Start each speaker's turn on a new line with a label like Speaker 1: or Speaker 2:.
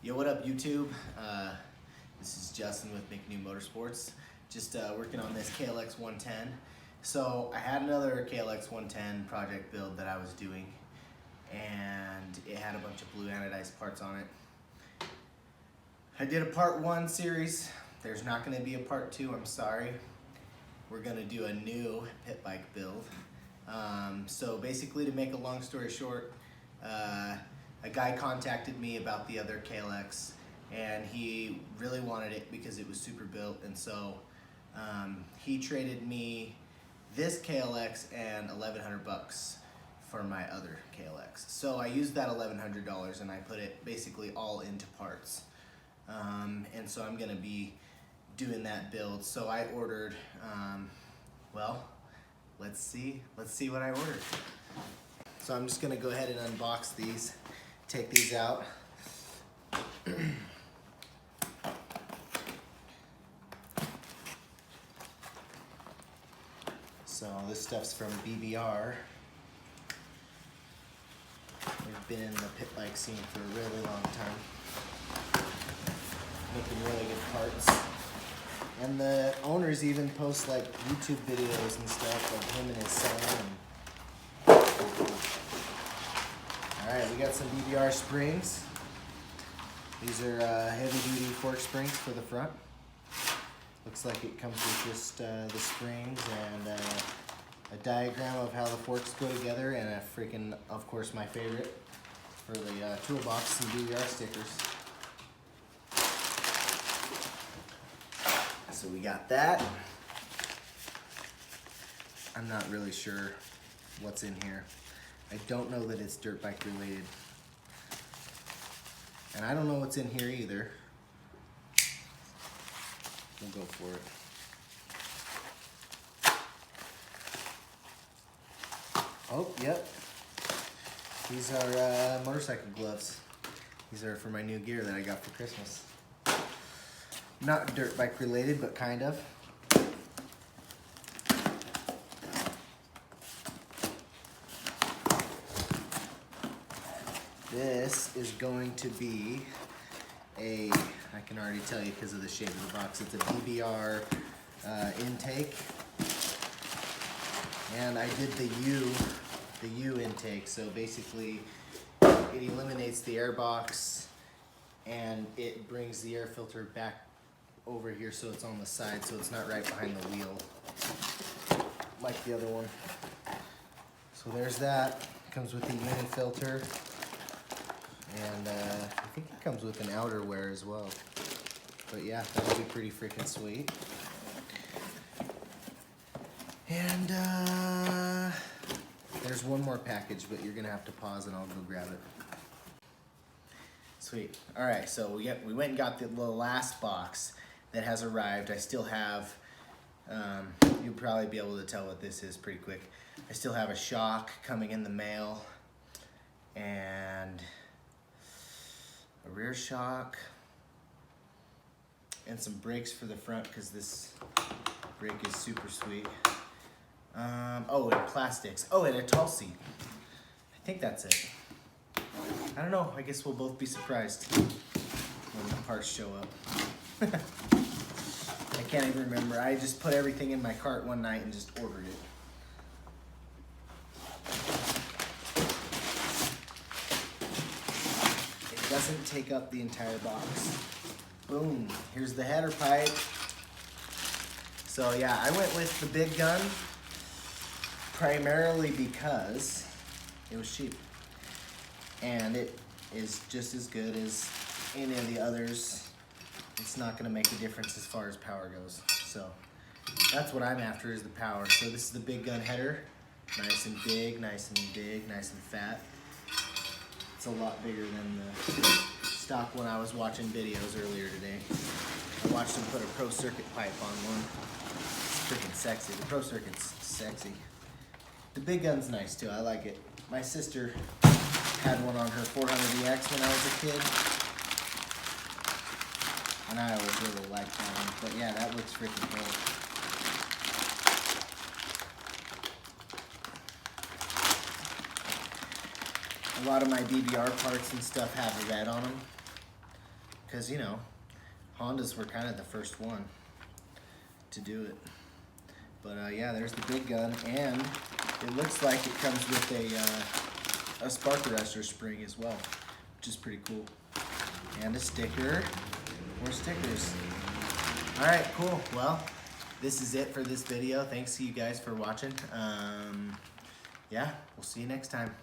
Speaker 1: Yo, what up YouTube? This is Justin with Make New Motorsports. Just working on this KLX 110. So I had another KLX 110 project build that I was doing, and it had a bunch of blue anodized parts on it. I did a part 1 series. There's not going to be a part 2, I'm sorry. We're going to do a new pit bike build. So basically, to make a long story short, a guy contacted me about the other KLX, and he really wanted it because it was super built, and so he traded me this KLX and $1,100 for my other KLX. So I used that $1,100 and I put it basically all into parts. And so I'm gonna be doing that build. So I ordered, well, let's see what I ordered. So I'm just gonna go ahead and unbox these, take these out. So this stuff's from BBR. We've been in the pit bike scene for a really long time, making really good parts. And the owners even post like YouTube videos and stuff of him and his son. Alright, we got some BBR springs. These are heavy duty fork springs for the front. Looks like it comes with just the springs and a diagram of how the forks go together, and a freaking, of course, my favorite for the toolbox, some BBR stickers. So we got that. I'm not really sure what's in here. I don't know that it's dirt bike related. And I don't know what's in here either. We'll go for it. Oh, yep. These are motorcycle gloves. These are for my new gear that I got for Christmas. Not dirt bike related, but kind of. This is going to be I can already tell you because of the shape of the box, it's a BBR intake. And I did the U intake, so basically it eliminates the air box and it brings the air filter back over here so it's on the side, so it's not right behind the wheel like the other one. So there's that. Comes with the unit filter. And I think it comes with an outerwear as well. But yeah, that'll be pretty freaking sweet. And there's one more package, but you're gonna have to pause and I'll go grab it. Sweet. All right, so we went and got the last box that has arrived. I still have, you'll probably be able to tell what this is pretty quick. I still have a shock coming in the mail, and a rear shock, and some brakes for the front because this brake is super sweet. Oh, and plastics. Oh, and a tall seat. I think that's it. I don't know. I guess we'll both be surprised when the parts show up. I can't even remember. I just put everything in my cart one night and just ordered it. Doesn't take up the entire box. Boom, here's the header pipe. So yeah, I went with the big gun primarily because it was cheap. And it is just as good as any of the others. It's not gonna make a difference as far as power goes. So that's what I'm after, is the power. So this is the big gun header. Nice and big, nice and big, nice and fat. It's a lot bigger than the stock one I was watching videos earlier today. I watched them put a Pro Circuit pipe on one. It's freaking sexy. The Pro Circuit's sexy. The big gun's nice too. I like it. My sister had one on her 400EX when I was a kid, and I always really liked that one. But yeah, that looks freaking cool. A lot of my BBR parts and stuff have red on them. because you know, Hondas were kind of the first one to do it. But yeah, there's the big gun, and it looks like it comes with a spark arrestor spring as well, which is pretty cool. And a sticker. More stickers. Alright, cool. Well, this is it for this video. Thanks to you guys for watching. Yeah, we'll see you next time.